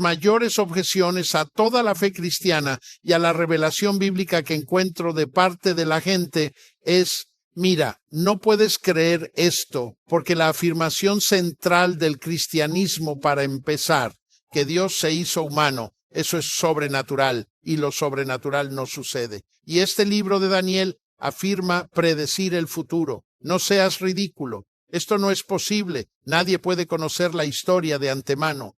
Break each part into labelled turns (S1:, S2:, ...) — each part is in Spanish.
S1: mayores objeciones a toda la fe cristiana y a la revelación bíblica que encuentro de parte de la gente es: mira, no puedes creer esto, porque la afirmación central del cristianismo, para empezar, que Dios se hizo humano, eso es sobrenatural, y lo sobrenatural no sucede. Y este libro de Daniel afirma predecir el futuro. No seas ridículo. Esto no es posible. Nadie puede conocer la historia de antemano.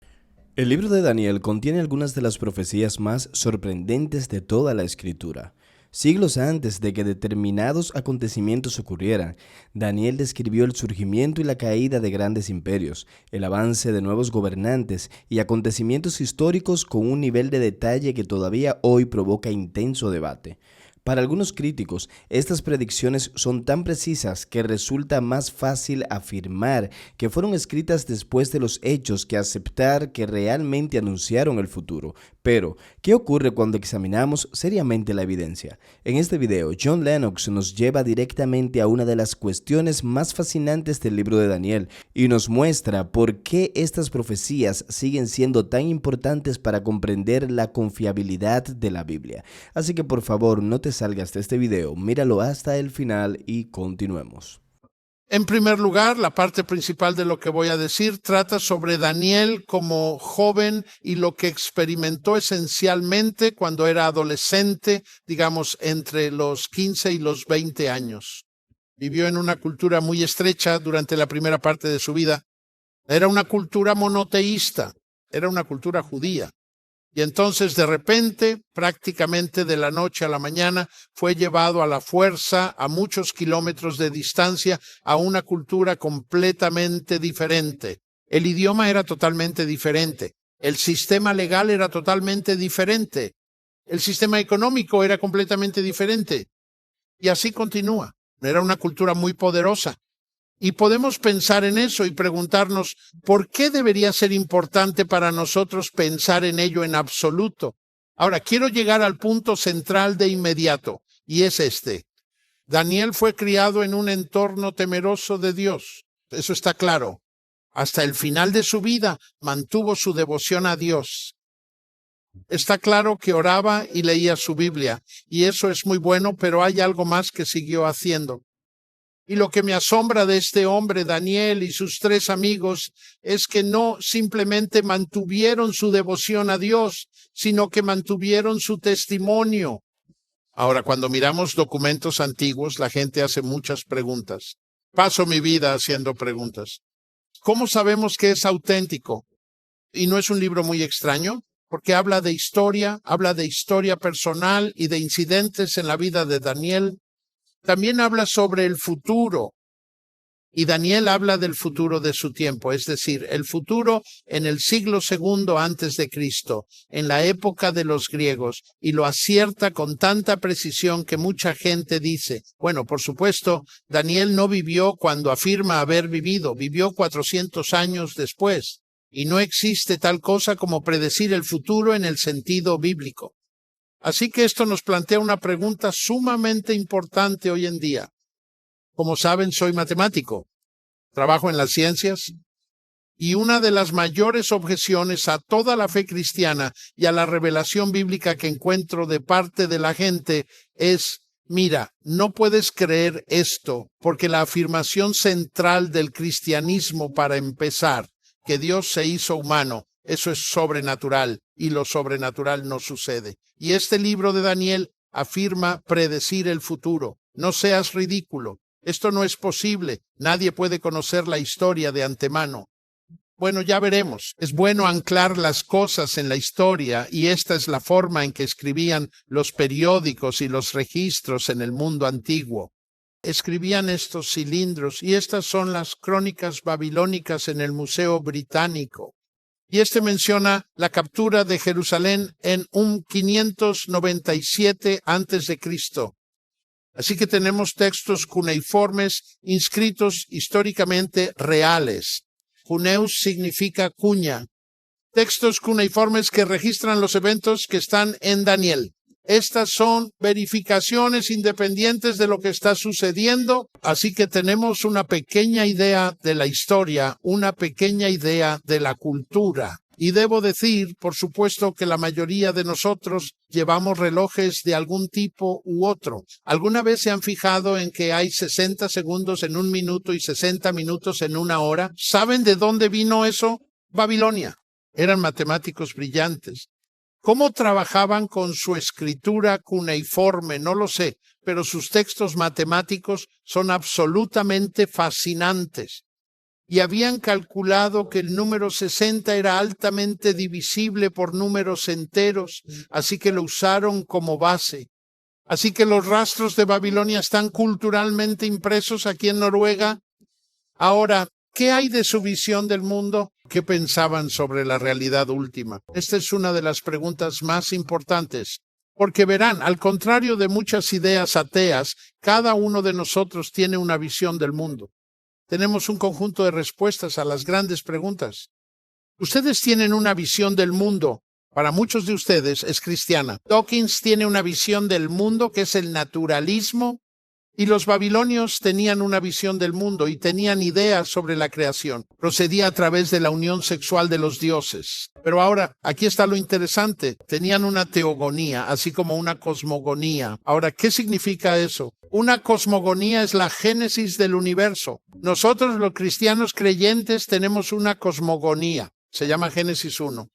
S2: El libro de Daniel contiene algunas de las profecías más sorprendentes de toda la Escritura. Siglos antes de que determinados acontecimientos ocurrieran, Daniel describió el surgimiento y la caída de grandes imperios, el avance de nuevos gobernantes y acontecimientos históricos con un nivel de detalle que todavía hoy provoca intenso debate. Para algunos críticos, estas predicciones son tan precisas que resulta más fácil afirmar que fueron escritas después de los hechos que aceptar que realmente anunciaron el futuro. Pero, ¿qué ocurre cuando examinamos seriamente la evidencia? En este video, John Lennox nos lleva directamente a una de las cuestiones más fascinantes del libro de Daniel y nos muestra por qué estas profecías siguen siendo tan importantes para comprender la confiabilidad de la Biblia. Así que por favor, no te salgas de este video, míralo hasta el final y continuemos.
S1: En primer lugar, la parte principal de lo que voy a decir trata sobre Daniel como joven y lo que experimentó esencialmente cuando era adolescente, digamos entre los 15 y los 20 años. Vivió en una cultura muy estrecha durante la primera parte de su vida. Era una cultura monoteísta, era una cultura judía. Y entonces de repente, prácticamente de la noche a la mañana, fue llevado a la fuerza a muchos kilómetros de distancia a una cultura completamente diferente. El idioma era totalmente diferente. El sistema legal era totalmente diferente. El sistema económico era completamente diferente. Y así continúa. Era una cultura muy poderosa. Y podemos pensar en eso y preguntarnos, ¿por qué debería ser importante para nosotros pensar en ello en absoluto? Ahora, quiero llegar al punto central de inmediato, y es este. Daniel fue criado en un entorno temeroso de Dios. Eso está claro. Hasta el final de su vida mantuvo su devoción a Dios. Está claro que oraba y leía su Biblia, y eso es muy bueno, pero hay algo más que siguió haciendo. Y lo que me asombra de este hombre, Daniel, y sus 3 amigos, es que no simplemente mantuvieron su devoción a Dios, sino que mantuvieron su testimonio. Ahora, cuando miramos documentos antiguos, la gente hace muchas preguntas. Paso mi vida haciendo preguntas. ¿Cómo sabemos que es auténtico? ¿Y no es un libro muy extraño? Porque habla de historia personal y de incidentes en la vida de Daniel. También habla sobre el futuro, y Daniel habla del futuro de su tiempo, es decir, el futuro en el siglo II antes de Cristo, en la época de los griegos, y lo acierta con tanta precisión que mucha gente dice, bueno, por supuesto, Daniel no vivió cuando afirma haber vivido, vivió 400 años después, y no existe tal cosa como predecir el futuro en el sentido bíblico. Así que esto nos plantea una pregunta sumamente importante hoy en día. Como saben, soy matemático, trabajo en las ciencias, y una de las mayores objeciones a toda la fe cristiana y a la revelación bíblica que encuentro de parte de la gente es: mira, no puedes creer esto, porque la afirmación central del cristianismo, para empezar, que Dios se hizo humano, eso es sobrenatural, y lo sobrenatural no sucede. Y este libro de Daniel afirma predecir el futuro. No seas ridículo. Esto no es posible. Nadie puede conocer la historia de antemano. Bueno, ya veremos. Es bueno anclar las cosas en la historia, y esta es la forma en que escribían los periódicos y los registros en el mundo antiguo. Escribían estos cilindros, y estas son las crónicas babilónicas en el Museo Británico. Y menciona la captura de Jerusalén en 597 antes de Cristo. Así que tenemos textos cuneiformes inscritos históricamente reales. Cuneus significa cuña. Textos cuneiformes que registran los eventos que están en Daniel. Estas son verificaciones independientes de lo que está sucediendo, así que tenemos una pequeña idea de la historia, una pequeña idea de la cultura. Y debo decir, por supuesto, que la mayoría de nosotros llevamos relojes de algún tipo u otro. ¿Alguna vez se han fijado en que hay 60 segundos en un minuto y 60 minutos en una hora? ¿Saben de dónde vino eso? Babilonia. Eran matemáticos brillantes. ¿Cómo trabajaban con su escritura cuneiforme? No lo sé, pero sus textos matemáticos son absolutamente fascinantes. Y habían calculado que el número 60 era altamente divisible por números enteros, así que lo usaron como base. Así que los rastros de Babilonia están culturalmente impresos aquí en Noruega. Ahora, ¿qué hay de su visión del mundo? ¿Qué pensaban sobre la realidad última? Esta es una de las preguntas más importantes. Porque verán, al contrario de muchas ideas ateas, cada uno de nosotros tiene una visión del mundo. Tenemos un conjunto de respuestas a las grandes preguntas. Ustedes tienen una visión del mundo. Para muchos de ustedes es cristiana. Dawkins tiene una visión del mundo que es el naturalismo. Y los babilonios tenían una visión del mundo y tenían ideas sobre la creación. Procedía a través de la unión sexual de los dioses. Pero ahora, aquí está lo interesante. Tenían una teogonía, así como una cosmogonía. Ahora, ¿qué significa eso? Una cosmogonía es la génesis del universo. Nosotros, los cristianos creyentes, tenemos una cosmogonía. Se llama Génesis 1.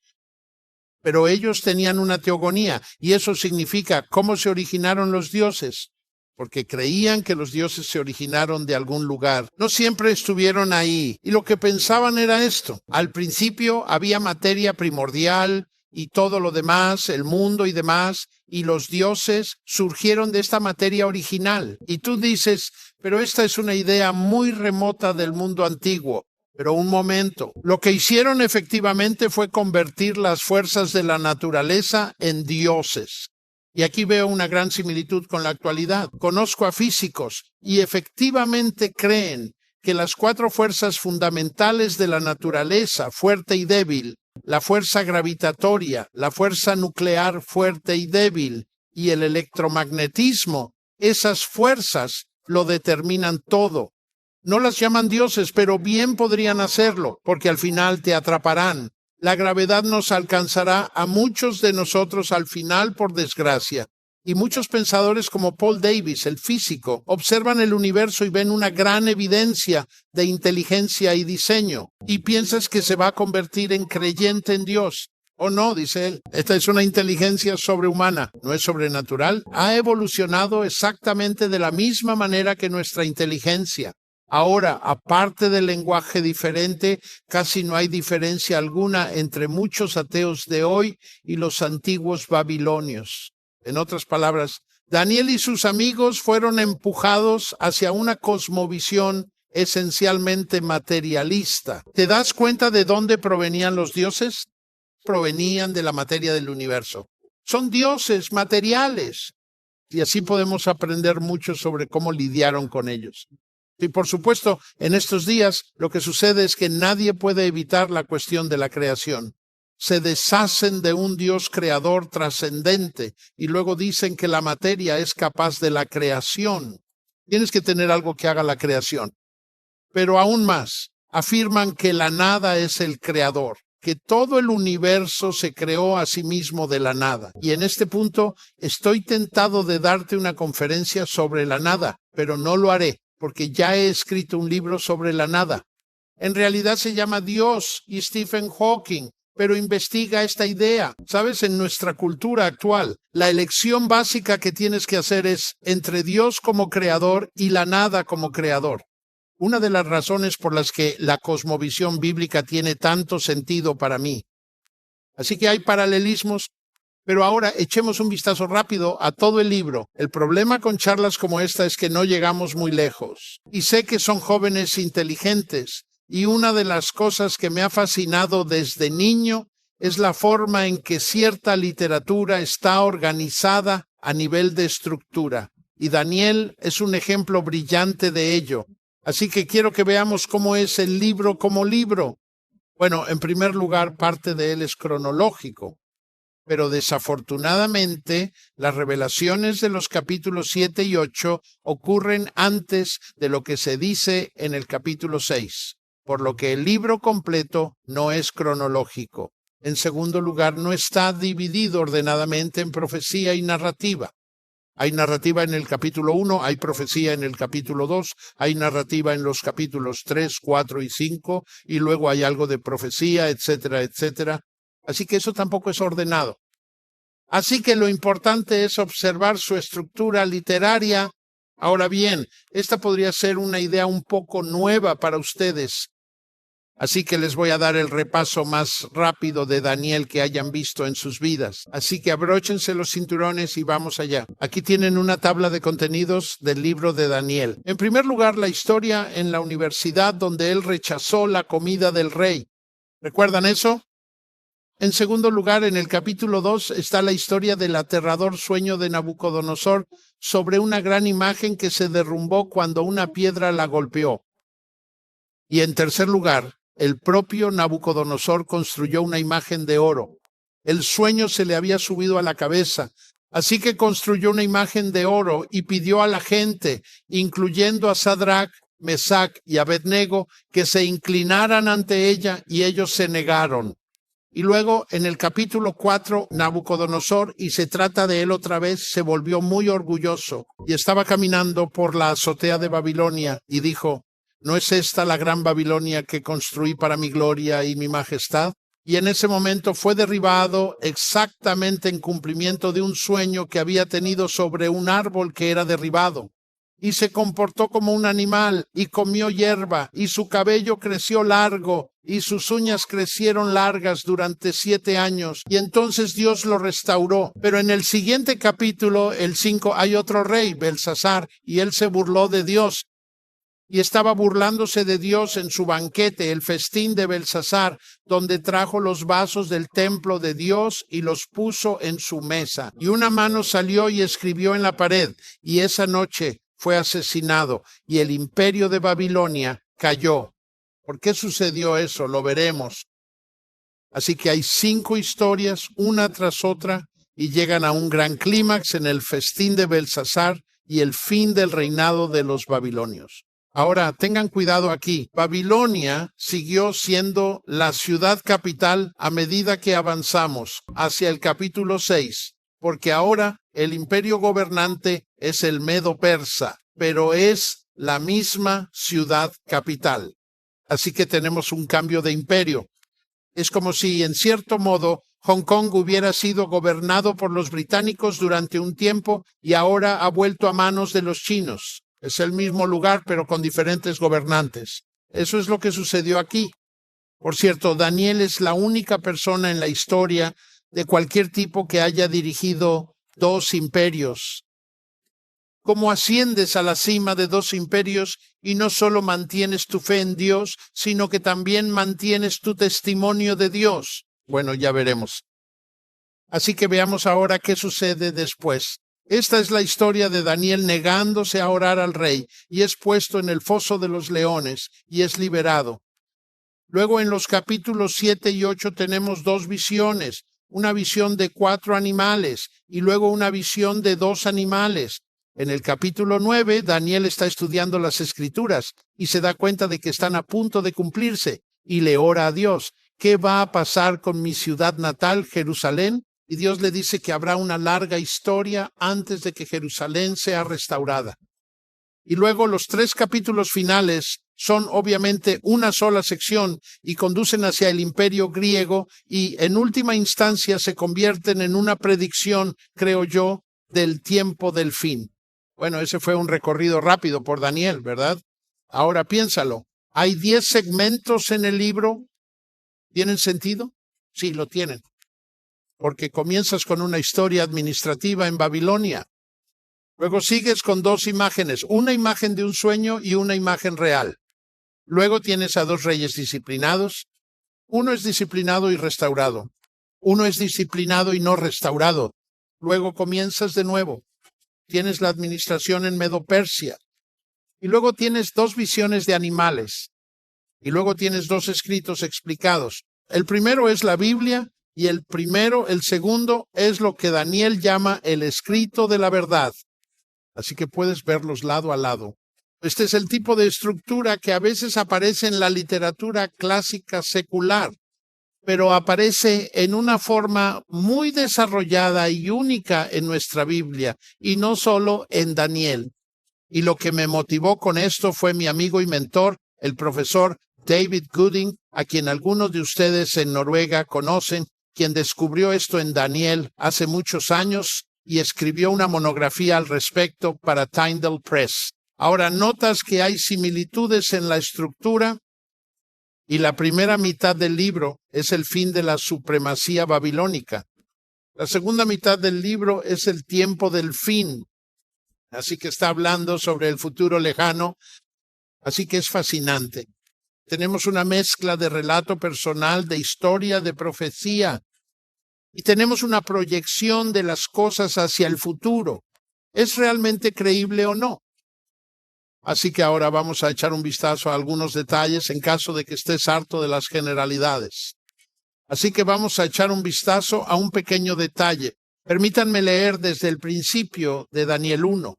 S1: Pero ellos tenían una teogonía, y eso significa cómo se originaron los dioses. Porque creían que los dioses se originaron de algún lugar. No siempre estuvieron ahí. Y lo que pensaban era esto. Al principio había materia primordial y todo lo demás, el mundo y demás, y los dioses surgieron de esta materia original. Y tú dices, pero esta es una idea muy remota del mundo antiguo. Pero un momento, lo que hicieron efectivamente fue convertir las fuerzas de la naturaleza en dioses. Y aquí veo una gran similitud con la actualidad. Conozco a físicos y efectivamente creen que las 4 fuerzas fundamentales de la naturaleza, fuerte y débil, la fuerza gravitatoria, la fuerza nuclear fuerte y débil y el electromagnetismo, esas fuerzas lo determinan todo. No las llaman dioses, pero bien podrían hacerlo, porque al final te atraparán. La gravedad nos alcanzará a muchos de nosotros al final, por desgracia. Y muchos pensadores como Paul Davies, el físico, observan el universo y ven una gran evidencia de inteligencia y diseño. Y piensas que se va a convertir en creyente en Dios. ¿O no? Dice él. Esta es una inteligencia sobrehumana, no es sobrenatural. Ha evolucionado exactamente de la misma manera que nuestra inteligencia. Ahora, aparte del lenguaje diferente, casi no hay diferencia alguna entre muchos ateos de hoy y los antiguos babilonios. En otras palabras, Daniel y sus amigos fueron empujados hacia una cosmovisión esencialmente materialista. ¿Te das cuenta de dónde provenían los dioses? Provenían de la materia del universo. Son dioses materiales. Y así podemos aprender mucho sobre cómo lidiaron con ellos. Y por supuesto, en estos días lo que sucede es que nadie puede evitar la cuestión de la creación. Se deshacen de un Dios creador trascendente y luego dicen que la materia es capaz de la creación. Tienes que tener algo que haga la creación. Pero aún más, afirman que la nada es el creador, que todo el universo se creó a sí mismo de la nada. Y en este punto estoy tentado de darte una conferencia sobre la nada, pero no lo haré, porque ya he escrito un libro sobre la nada. En realidad se llama Dios y Stephen Hawking, pero investiga esta idea. Sabes, en nuestra cultura actual, la elección básica que tienes que hacer es entre Dios como creador y la nada como creador. Una de las razones por las que la cosmovisión bíblica tiene tanto sentido para mí. Así que hay paralelismos. Pero ahora echemos un vistazo rápido a todo el libro. El problema con charlas como esta es que no llegamos muy lejos. Y sé que son jóvenes inteligentes. Y una de las cosas que me ha fascinado desde niño es la forma en que cierta literatura está organizada a nivel de estructura. Y Daniel es un ejemplo brillante de ello. Así que quiero que veamos cómo es el libro como libro. Bueno, en primer lugar, parte de él es cronológico. Pero desafortunadamente las revelaciones de los capítulos 7 y 8 ocurren antes de lo que se dice en el capítulo 6, por lo que el libro completo no es cronológico. En segundo lugar, no está dividido ordenadamente en profecía y narrativa. Hay narrativa en el capítulo 1, hay profecía en el capítulo 2, hay narrativa en los capítulos 3, 4 y 5, y luego hay algo de profecía, etcétera, etcétera. Así que eso tampoco es ordenado. Así que lo importante es observar su estructura literaria. Ahora bien, esta podría ser una idea un poco nueva para ustedes. Así que les voy a dar el repaso más rápido de Daniel que hayan visto en sus vidas. Así que abróchense los cinturones y vamos allá. Aquí tienen una tabla de contenidos del libro de Daniel. En primer lugar, la historia en la universidad donde él rechazó la comida del rey. ¿Recuerdan eso? En segundo lugar, en el capítulo 2 está la historia del aterrador sueño de Nabucodonosor sobre una gran imagen que se derrumbó cuando una piedra la golpeó. Y en tercer lugar, el propio Nabucodonosor construyó una imagen de oro. El sueño se le había subido a la cabeza, así que construyó una imagen de oro y pidió a la gente, incluyendo a Sadrach, Mesach y Abednego, que se inclinaran ante ella y ellos se negaron. Y luego en el capítulo 4, Nabucodonosor, y se trata de él otra vez, se volvió muy orgulloso y estaba caminando por la azotea de Babilonia y dijo: ¿no es esta la gran Babilonia que construí para mi gloria y mi majestad? Y en ese momento fue derribado exactamente en cumplimiento de un sueño que había tenido sobre un árbol que era derribado. Y se comportó como un animal y comió hierba, y su cabello creció largo, y sus uñas crecieron largas durante 7 años. Y entonces Dios lo restauró. Pero en el siguiente capítulo, el 5, hay otro rey, Belsasar, y él se burló de Dios. Y estaba burlándose de Dios en su banquete, el festín de Belsasar, donde trajo los vasos del templo de Dios y los puso en su mesa. Y una mano salió y escribió en la pared, y esa noche fue asesinado, y el imperio de Babilonia cayó. ¿Por qué sucedió eso? Lo veremos. Así que hay 5 historias, una tras otra, y llegan a un gran clímax en el festín de Belsasar y el fin del reinado de los babilonios. Ahora, tengan cuidado aquí. Babilonia siguió siendo la ciudad capital a medida que avanzamos hacia el capítulo 6, porque ahora el imperio gobernante es el Medo-Persa, pero es la misma ciudad capital. Así que tenemos un cambio de imperio. Es como si, en cierto modo, Hong Kong hubiera sido gobernado por los británicos durante un tiempo y ahora ha vuelto a manos de los chinos. Es el mismo lugar, pero con diferentes gobernantes. Eso es lo que sucedió aquí. Por cierto, Daniel es la única persona en la historia de cualquier tipo que haya dirigido 2 imperios. ¿Cómo asciendes a la cima de 2 imperios y no solo mantienes tu fe en Dios, sino que también mantienes tu testimonio de Dios? Bueno, ya veremos. Así que veamos ahora qué sucede después. Esta es la historia de Daniel negándose a orar al rey y es puesto en el foso de los leones y es liberado. Luego en los capítulos 7 y 8 tenemos 2 visiones, una visión de 4 animales y luego una visión de 2 animales. En el capítulo 9, Daniel está estudiando las Escrituras y se da cuenta de que están a punto de cumplirse y le ora a Dios. ¿Qué va a pasar con mi ciudad natal, Jerusalén? Y Dios le dice que habrá una larga historia antes de que Jerusalén sea restaurada. Y luego los 3 capítulos finales son obviamente una sola sección y conducen hacia el imperio griego y en última instancia se convierten en una predicción, creo yo, del tiempo del fin. Bueno, ese fue un recorrido rápido por Daniel, ¿verdad? Ahora piénsalo. ¿Hay 10 segmentos en el libro? ¿Tienen sentido? Sí, lo tienen. Porque comienzas con una historia administrativa en Babilonia. Luego sigues con 2 imágenes, una imagen de un sueño y una imagen real. Luego tienes a 2 reyes disciplinados. Uno es disciplinado y restaurado. Uno es disciplinado y no restaurado. Luego comienzas de nuevo. Tienes la administración en Medo-Persia. Y luego tienes 2 visiones de animales. Y luego tienes 2 escritos explicados. El primero es la Biblia. Y el segundo es lo que Daniel llama el escrito de la verdad. Así que puedes verlos lado a lado. Este es el tipo de estructura que a veces aparece en la literatura clásica secular. pero aparece en una forma muy desarrollada y única en nuestra Biblia, y no solo en Daniel. Y lo que me motivó con esto fue mi amigo y mentor, el profesor David Gooding, a quien algunos de ustedes en Noruega conocen, quien descubrió esto en Daniel hace muchos años y escribió una monografía al respecto para Tyndale Press. Ahora, notas que hay similitudes en la estructura, y la primera mitad del libro es el fin de la supremacía babilónica. La segunda mitad del libro es el tiempo del fin. Así que está hablando sobre el futuro lejano. Así que es fascinante. Tenemos una mezcla de relato personal, de historia, de profecía. Y tenemos una proyección de las cosas hacia el futuro. ¿Es realmente creíble o no? Así que ahora vamos a echar un vistazo a algunos detalles en caso de que estés harto de las generalidades. Así que vamos a echar un vistazo a un pequeño detalle. Permítanme leer desde el principio de Daniel 1.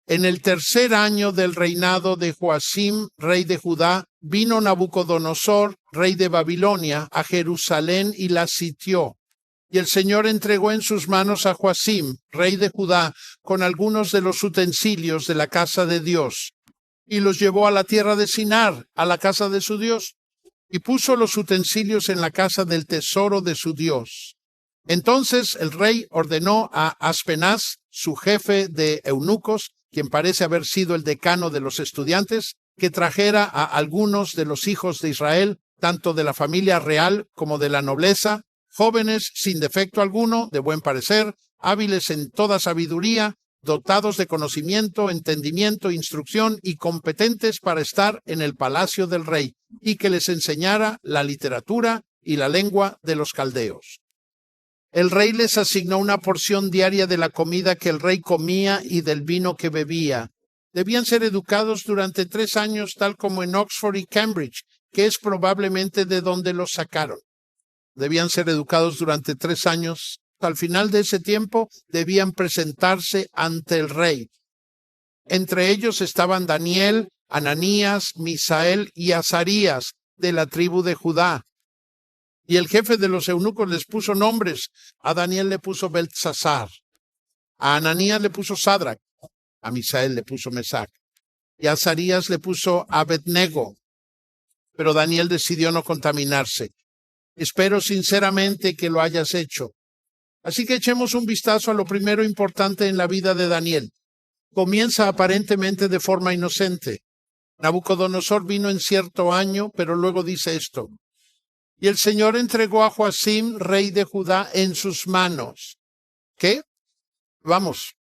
S1: En el tercer año del reinado de Joacim, rey de Judá, vino Nabucodonosor, rey de Babilonia, a Jerusalén y la sitió. Y el Señor entregó en sus manos a Joacim, rey de Judá, con algunos de los utensilios de la casa de Dios, y los llevó a la tierra de Sinar, a la casa de su Dios, y puso los utensilios en la casa del tesoro de su Dios. Entonces el rey ordenó a Aspenaz, su jefe de eunucos, quien parece haber sido el decano de los estudiantes, que trajera a algunos de los hijos de Israel, tanto de la familia real como de la nobleza, jóvenes sin defecto alguno, de buen parecer, hábiles en toda sabiduría, dotados de conocimiento, entendimiento, instrucción y competentes para estar en el palacio del rey, y que les enseñara la literatura y la lengua de los caldeos. El rey les asignó una porción diaria de la comida que el rey comía y del vino que bebía. Debían ser educados durante 3 años, tal como en Oxford y Cambridge, que es probablemente de donde los sacaron. Debían ser educados durante 3 años. Al final de ese tiempo debían presentarse ante el rey. Entre ellos estaban Daniel, Ananías, Misael y Azarías, de la tribu de Judá. Y el jefe de los eunucos les puso nombres. A Daniel le puso Beltsasar, a Ananías le puso Sadrac, a Misael le puso Mesac, y a Azarías le puso Abednego. Pero Daniel decidió no contaminarse. Espero sinceramente que lo hayas hecho. Así que echemos un vistazo a lo primero importante en la vida de Daniel. Comienza aparentemente de forma inocente. Nabucodonosor vino en cierto año, pero luego dice esto. Y el Señor entregó a Joacim, rey de Judá, en sus manos. ¿Qué? Vamos,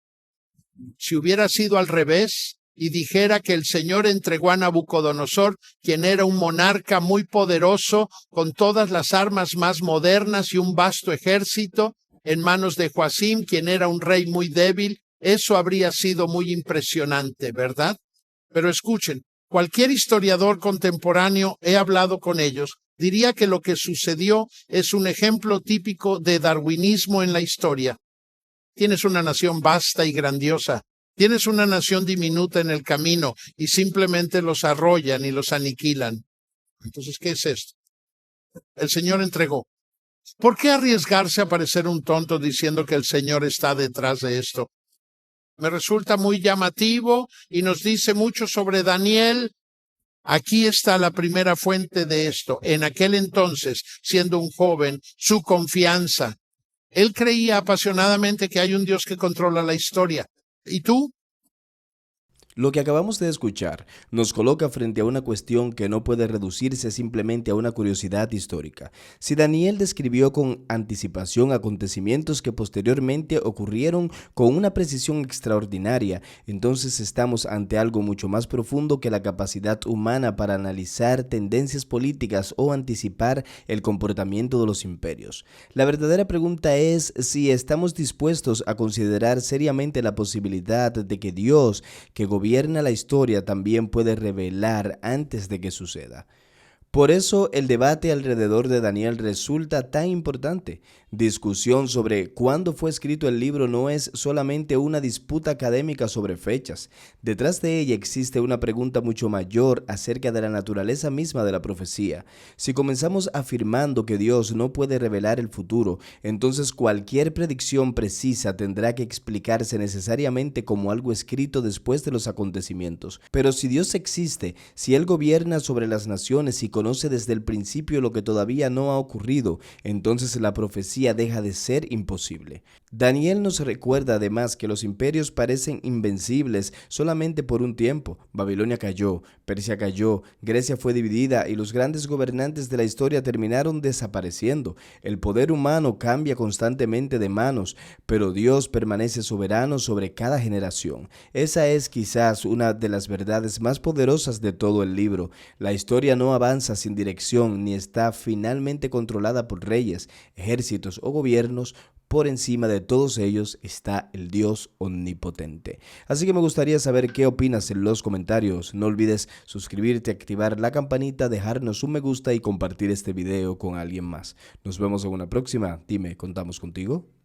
S1: si hubiera sido al revés y dijera que el Señor entregó a Nabucodonosor, quien era un monarca muy poderoso, con todas las armas más modernas y un vasto ejército, en manos de Joacim, quien era un rey muy débil, eso habría sido muy impresionante, ¿verdad? Pero escuchen, cualquier historiador contemporáneo, he hablado con ellos, diría que lo que sucedió es un ejemplo típico de darwinismo en la historia. Tienes una nación vasta y grandiosa, tienes una nación diminuta en el camino y simplemente los arrollan y los aniquilan. Entonces, ¿qué es esto? El Señor entregó. ¿Por qué arriesgarse a parecer un tonto diciendo que el Señor está detrás de esto? Me resulta muy llamativo y nos dice mucho sobre Daniel. Aquí está la primera fuente de esto. En aquel entonces, siendo un joven, su confianza. Él creía apasionadamente que hay un Dios que controla la historia. ¿Y tú?
S2: Lo que acabamos de escuchar nos coloca frente a una cuestión que no puede reducirse simplemente a una curiosidad histórica. Si Daniel describió con anticipación acontecimientos que posteriormente ocurrieron con una precisión extraordinaria, entonces estamos ante algo mucho más profundo que la capacidad humana para analizar tendencias políticas o anticipar el comportamiento de los imperios. La verdadera pregunta es si estamos dispuestos a considerar seriamente la posibilidad de que Dios, que gobierna la historia, también puede revelar antes de que suceda. Por eso el debate alrededor de Daniel resulta tan importante. Discusión sobre cuándo fue escrito el libro no es solamente una disputa académica sobre fechas. Detrás de ella existe una pregunta mucho mayor acerca de la naturaleza misma de la profecía. Si comenzamos afirmando que Dios no puede revelar el futuro, entonces cualquier predicción precisa tendrá que explicarse necesariamente como algo escrito después de los acontecimientos. Pero si Dios existe, si Él gobierna sobre las naciones y conoce desde el principio lo que todavía no ha ocurrido, entonces la profecía deja de ser imposible. Daniel nos recuerda además que los imperios parecen invencibles solamente por un tiempo. Babilonia cayó, Persia cayó, Grecia fue dividida y los grandes gobernantes de la historia terminaron desapareciendo. El poder humano cambia constantemente de manos, pero Dios permanece soberano sobre cada generación. Esa es quizás una de las verdades más poderosas de todo el libro. La historia no avanza sin dirección ni está finalmente controlada por reyes, ejércitos o gobiernos. Por encima de todos ellos está el Dios omnipotente. Así que me gustaría saber qué opinas en los comentarios. No olvides suscribirte, activar la campanita, dejarnos un me gusta y compartir este video con alguien más. Nos vemos en una próxima. Dime, ¿contamos contigo?